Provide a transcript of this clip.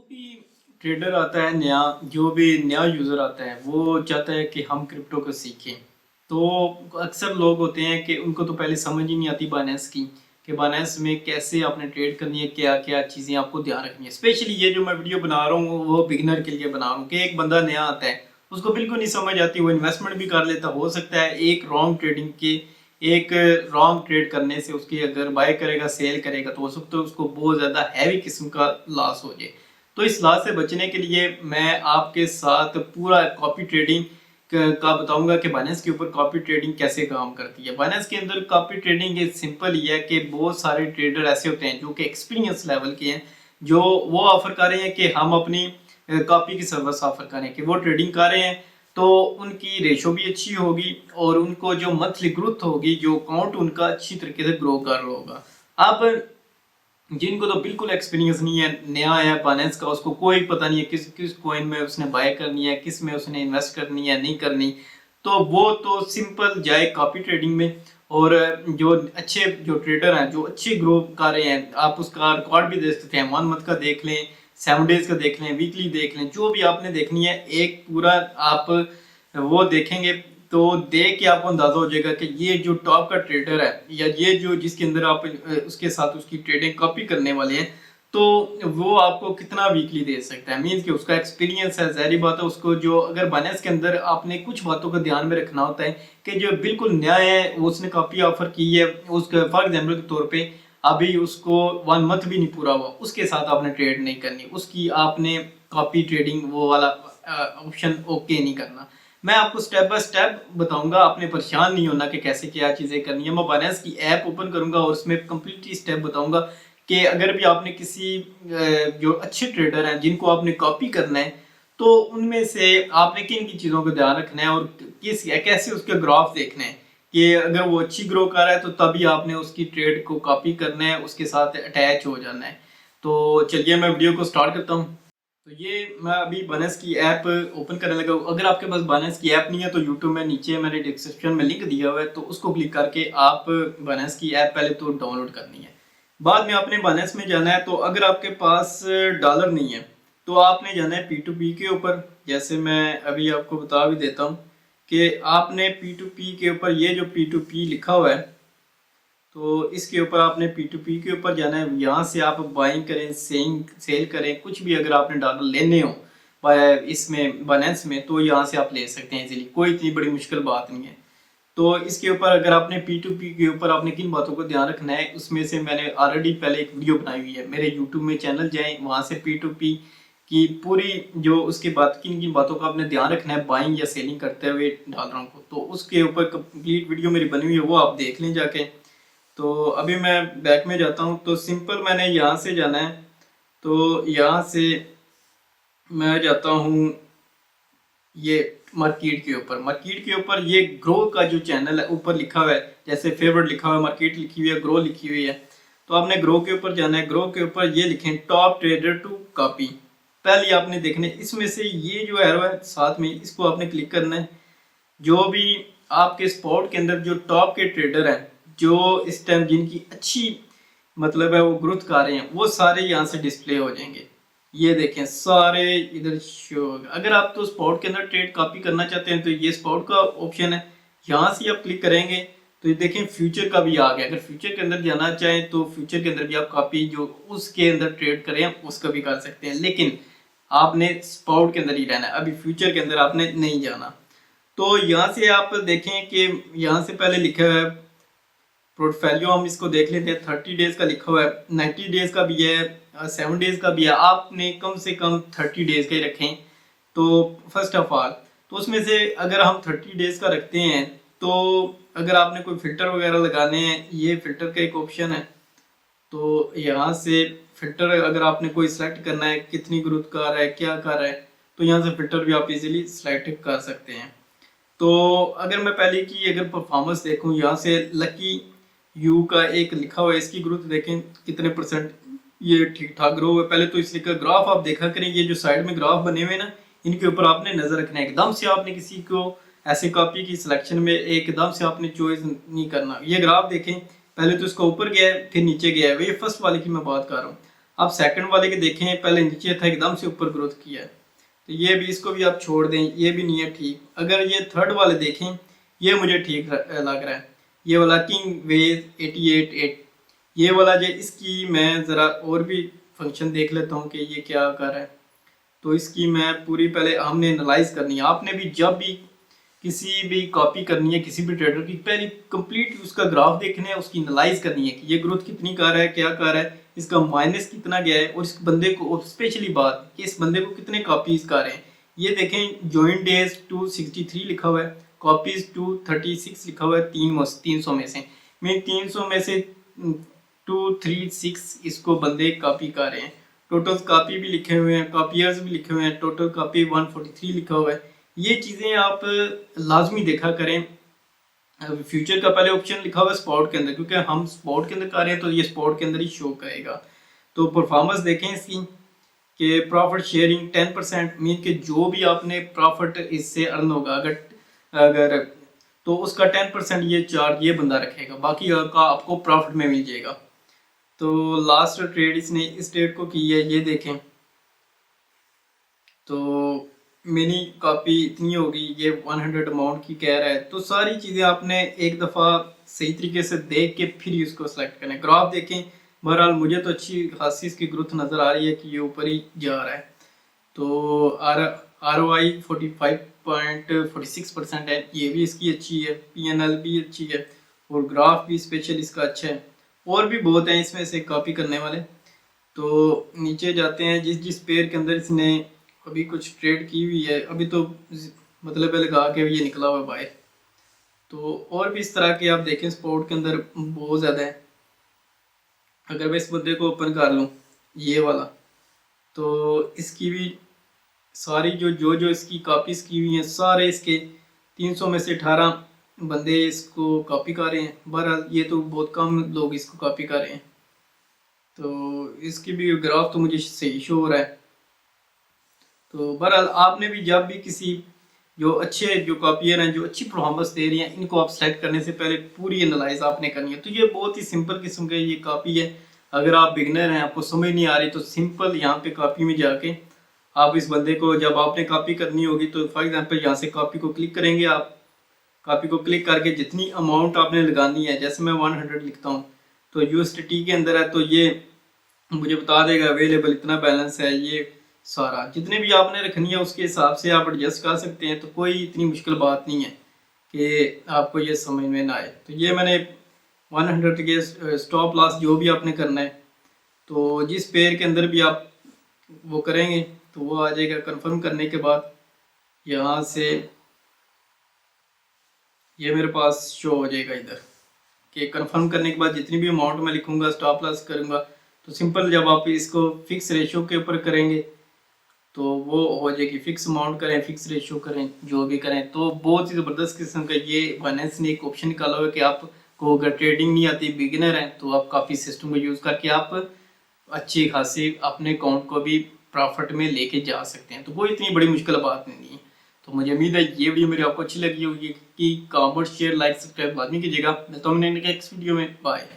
भी ट्रेडर आता है नया, जो भी नया यूज़र आता है वो चाहता है कि हम क्रिप्टो को सीखें। तो अक्सर लोग होते हैं कि उनको तो पहले समझ ही नहीं आती बाइनेंस की, कि बाइनेंस में कैसे आपने ट्रेड करनी है, क्या क्या चीज़ें आपको ध्यान रखनी है। स्पेशली ये जो मैं वीडियो बना रहा हूँ वो बिगिनर के लिए बना रहा हूँ कि एक बंदा नया आता है, उसको बिल्कुल नहीं समझ आती, वो इन्वेस्टमेंट भी कर लेता, हो सकता है एक रॉन्ग ट्रेडिंग के एक रॉन्ग ट्रेड करने से उसकी अगर बाय करेगा सेल करेगा तो हो सकता है उसको बहुत ज़्यादा हैवी किस्म का लॉस हो जाए। तो इस लॉस से बचने के लिए मैं आपके साथ पूरा कॉपी ट्रेडिंग का बताऊंगा कि बाइनेंस के ऊपर कॉपी ट्रेडिंग कैसे काम करती है। बाइनेंस के अंदर कॉपी ट्रेडिंग सिंपल ही है कि बहुत सारे ट्रेडर ऐसे होते हैं जो कि एक्सपीरियंस लेवल के हैं, जो वो ऑफर कर रहे हैं कि हम अपनी कॉपी की सर्विस ऑफर करें, कि वो ट्रेडिंग कर रहे हैं तो उनकी रेशो भी अच्छी होगी और उनको जो मंथली ग्रोथ होगी, जो अकाउंट उनका अच्छी तरीके से ग्रो कर रहा होगा। अब जिनको तो बिल्कुल एक्सपीरियंस नहीं है, नया है बाइनेंस का, उसको कोई पता नहीं है किस किस कॉइन में उसने बाय करनी है, किस में उसने इन्वेस्ट करनी है नहीं करनी, तो वो तो सिंपल जाए कॉपी ट्रेडिंग में। और जो अच्छे जो ट्रेडर हैं जो अच्छे ग्रो कर रहे हैं, आप उसका रिकॉर्ड भी देख सकते हैं, 1 मंथ का देख लें, 7 डेज का देख लें, वीकली देख लें, जो भी आपने देखनी है एक पूरा आप वो देखेंगे तो देख के आपको अंदाजा हो जाएगा कि ये जो टॉप का ट्रेडर है या ये जो जिसके अंदर आप उसके साथ उसकी ट्रेडिंग कॉपी करने वाले हैं, तो वो आपको कितना वीकली दे सकता है। मीन्स कि उसका एक्सपीरियंस है, ज़ाहिर बात है उसको जो अगर बाइनेंस के अंदर आपने कुछ बातों को ध्यान में रखना होता है कि जो बिल्कुल नया है उसने कॉपी ऑफर की है, उसका फॉर एग्जाम्पल के तौर पर अभी उसको 1 मंथ भी नहीं पूरा हुआ, उसके साथ आपने ट्रेड नहीं करनी, उसकी आपने कॉपी ट्रेडिंग वो वाला ऑप्शन ओके नहीं करना। मैं आपको स्टेप बाय स्टेप बताऊंगा, आपने परेशान नहीं होना कि कैसे क्या चीज़ें करनी है। मैं बाइनेंस की ऐप ओपन करूंगा और उसमें कंप्लीटली स्टेप बताऊंगा कि अगर भी आपने किसी जो अच्छे ट्रेडर हैं जिनको आपने कॉपी करना है तो उनमें से आपने किन किन चीज़ों का ध्यान रखना है और किस कैसे उसके ग्राफ देखने हैं कि अगर वो अच्छी ग्रो कर रहा है तो तभी आपने उसकी ट्रेड को कॉपी करना है, उसके साथ अटैच हो जाना है। तो चलिए मैं वीडियो को स्टार्ट करता हूँ। तो ये मैं अभी बाइनेंस की ऐप ओपन करने लगा हूँ। अगर आपके पास बाइनेंस की ऐप नहीं है तो यूट्यूब में नीचे मैंने डिस्क्रिप्शन में लिंक दिया हुआ है, तो उसको क्लिक करके आप बाइनेंस की ऐप पहले तो डाउनलोड करनी है। बाद में आपने बाइनेंस में जाना है। तो अगर आपके पास डॉलर नहीं है तो आपने जाना है P2P के ऊपर। जैसे मैं अभी आपको बता भी देता हूँ कि आपने P2P के ऊपर ये जो P2P लिखा हुआ है तो इसके ऊपर आपने P2P के ऊपर जाना है। यहाँ से आप बाइंग करें, सेल करें, कुछ भी अगर आपने डॉलर लेने हो इसमें बाइनेंस में तो यहाँ से आप ले सकते हैं इजीली, कोई इतनी बड़ी मुश्किल बात नहीं है। तो इसके ऊपर अगर आपने P2P के ऊपर आपने किन बातों को ध्यान रखना है, उसमें से मैंने ऑलरेडी पहले एक वीडियो बनाई हुई है। मेरे यूट्यूब में चैनल जाएँ, वहाँ से P2P की पूरी जो उसके बाद किन किन बातों का आपने ध्यान रखना है बाइंग या सेलिंग करते हुए डॉलरों को, तो उसके ऊपर कंप्लीट वीडियो मेरी बनी हुई है, वो आप देख लें जाके। तो अभी मैं बैक में जाता हूँ। तो सिंपल मैंने यहाँ से जाना है, तो यहाँ से मैं जाता हूँ ये मार्केट के ऊपर। मार्केट के ऊपर ये ग्रो का जो चैनल है ऊपर लिखा हुआ है, जैसे फेवरेट लिखा हुआ है, मार्केट लिखी हुई है, ग्रो लिखी हुई है, तो आपने ग्रो के ऊपर जाना है। ग्रो के ऊपर ये लिखें टॉप ट्रेडर टू कॉपी। पहले आपने देखना है इसमें से ये जो एरो है साथ में, इसको आपने क्लिक करना है। जो भी आपके स्पॉट के अंदर जो टॉप के ट्रेडर हैं, जो इस टाइम जिनकी अच्छी मतलब है वो ग्रोथ कर रहे हैं, वो सारे यहाँ से डिस्प्ले हो जाएंगे। ये देखें सारे इधर शो होगा। अगर आप तो स्पॉट के अंदर ट्रेड कॉपी करना चाहते हैं तो ये स्पॉट का ऑप्शन है, यहाँ से आप क्लिक करेंगे तो ये देखें फ्यूचर का भी आ गया। अगर फ्यूचर के अंदर जाना चाहें तो फ्यूचर के अंदर भी आप कॉपी जो उसके अंदर ट्रेड करें उसका भी कर सकते हैं, लेकिन आपने स्पॉट के अंदर ही रहना है, अभी फ्यूचर के अंदर आपने नहीं जाना। तो यहाँ से आप देखें कि यहाँ से पहले लिखा है पोर्टफोलियो, हम इसको देख लेते हैं। 30 डेज का लिखा हुआ है, 90 डेज का भी है, 7 डेज का भी है। आपने कम से कम 30 डेज का ही रखें। तो फर्स्ट ऑफ ऑल तो उसमें से अगर हम 30 डेज का रखते हैं तो अगर आपने कोई फिल्टर वगैरह लगाने हैं, ये फिल्टर का एक ऑप्शन है। तो यहाँ से फिल्टर अगर आपने कोई सिलेक्ट करना है, कितनी ग्रोथ कर रहा है, क्या कर रहा है, तो यहाँ से फिल्टर भी आप इजीली सिलेक्ट कर सकते हैं। तो अगर मैं पहले की अगर परफॉर्मेंस देखूं, यहाँ से लकी यू का एक लिखा हुआ है, इसकी ग्रोथ देखें कितने परसेंट ये ठीक ठाक ग्रो है। पहले तो इसके का ग्राफ आप देखा करें, ये जो साइड में ग्राफ बने हुए ना, इनके ऊपर आपने नजर रखना है। एकदम से आपने किसी को ऐसे कॉपी की सिलेक्शन में एकदम से आपने चॉइस नहीं करना। ये ग्राफ देखें, पहले तो इसका ऊपर गया है फिर नीचे गया है, ये फर्स्ट वाले की मैं बात कर रहा हूँ। आप सेकंड वाले के देखें, पहले नीचे था एकदम से ऊपर ग्रोथ किया है, तो ये भी, इसको भी आप छोड़ दें, ये भी नहीं है ठीक। अगर ये थर्ड वाले देखें, ये मुझे ठीक लग रहा है, ये वाला किंग वेज 88 ये वाला जो, इसकी मैं ज़रा और भी फंक्शन देख लेता हूँ कि ये क्या कर रहा है। तो इसकी मैं पूरी पहले हमने एनालाइज करनी है। आपने भी जब भी किसी भी कॉपी करनी है किसी भी ट्रेडर की, पहले कंप्लीट उसका ग्राफ देखना है, उसकी एनालाइज करनी है कि ये ग्रोथ कितनी कर रहा है, क्या कर रहा है, इसका माइनस कितना गया है, और इस बंदे को स्पेशली बात कि इस बंदे को कितने कॉपीज कर रहे हैं। ये देखें, ज्वाइन डेज 263 लिखा हुआ है, कॉपीज 236 लिखा हुआ है, 300 में से, मैं 300 में से 236 इसको बंदे कॉपी कर रहे हैं। टोटल कॉपी भी लिखे हुए हैं, कॉपियर्स भी लिखे हुए हैं, टोटल कॉपी 143 लिखा हुआ है। ये चीज़ें आप लाजमी देखा करें। फ्यूचर का पहले ऑप्शन लिखा हुआ है स्पॉट के अंदर, क्योंकि हम स्पॉट के अंदर कर रहे हैं तो ये स्पॉट के अंदर ही शो करेगा। तो परफॉर्मेंस देखें इसकी कि प्रॉफिट शेयरिंग 10% मीन के जो भी आपने प्रॉफिट इससे अर्न होगा, अगर तो उसका 10% ये चार्ज ये बंदा रखेगा, बाकी का आपको प्रॉफिट में मिल जाएगा। तो लास्ट ट्रेड इसने इस डेट को की है, ये देखें। तो मिनी कॉपी इतनी होगी, ये 100 अमाउंट की कह रहा है। तो सारी चीज़ें आपने एक दफ़ा सही तरीके से देख के फिर उसको सेलेक्ट करना है। ग्राफ देखें, बहरहाल मुझे तो अच्छी खासी इसकी ग्रोथ नज़र आ रही है कि ये ऊपर ही जा रहा है। तो ROI 45.46% है, ये भी इसकी अच्छी है, PNL भी अच्छी है, और ग्राफ भी स्पेशल इसका अच्छा है। और भी बहुत हैं इसमें से कॉपी करने वाले। तो नीचे जाते हैं, जिस जिस पेयर के अंदर इसने अभी कुछ ट्रेड की हुई है, अभी तो मतलब लगा के ये निकला हुआ बाहर। तो और भी इस तरह के आप देखें स्पोर्ट के अंदर बहुत ज़्यादा है। अगर मैं इस मुद्दे को ओपन कर लूँ, ये वाला, तो इसकी भी सारी जो इसकी कॉपीज़ की हुई हैं, सारे इसके 300 में से 18 बंदे इसको कॉपी कर रहे हैं। बहरहाल ये तो बहुत कम लोग इसको कॉपी कर रहे हैं। तो इसकी भी ग्राफ तो मुझे सही शो हो रहा है। तो बहरहाल आपने भी जब भी किसी जो अच्छे जो कॉपियर हैं, जो अच्छी परफॉर्मेंस दे रही हैं, इनको आप सेलेक्ट करने से पहले पूरी एनालाइज आपने करनी है। तो ये बहुत ही सिंपल किस्म का ये कॉपी है। अगर आप बिगनर हैं, आपको समझ नहीं आ रही, तो सिंपल यहाँ पे कॉपी में जाके आप इस बंदे को, जब आपने कॉपी करनी होगी तो फॉर एग्जांपल यहाँ से कॉपी को क्लिक करेंगे। आप कॉपी को क्लिक करके जितनी अमाउंट आपने लगानी है, जैसे मैं 100 लिखता हूँ तो USDT के अंदर है, तो ये मुझे बता देगा अवेलेबल इतना बैलेंस है। ये सारा जितने भी आपने रखनी है उसके हिसाब से आप एडजस्ट कर सकते हैं। तो कोई इतनी मुश्किल बात नहीं है कि आपको ये समझ में ना आए। तो ये मैंने 100 के स्टॉप लॉस जो भी आपने करना है, तो जिस पेयर के अंदर भी आप वो करेंगे तो वो आ जाएगा। कंफर्म करने के बाद यहाँ से ये मेरे पास शो हो जाएगा इधर कि कंफर्म करने के बाद जितनी भी अमाउंट मैं लिखूँगा, स्टॉप लॉस करूँगा, तो सिंपल जब आप इसको फिक्स रेशो के ऊपर करेंगे तो वो हो जाएगी। फिक्स अमाउंट करें, फिक्स रेशो करें, जो भी करें। तो बहुत ही ज़बरदस्त किस्म का ये बाइनेंस ने एक ऑप्शन निकाला हुआ है कि आपको अगर ट्रेडिंग नहीं आती, बिगिनर हैं, तो आप काफ़ी सिस्टम को यूज़ करके आप अच्छी खासी अपने अकाउंट को भी प्रॉफिट में लेके जा सकते हैं। तो कोई इतनी बड़ी मुश्किल बात नहीं है। तो मुझे उम्मीद है ये वीडियो मेरी आपको अच्छी लगी होगी। कि कमेंट, शेयर, लाइक, सब्सक्राइब लाजमी कीजिएगा। मिलता हूँ नेक्स्ट वीडियो में। बाय।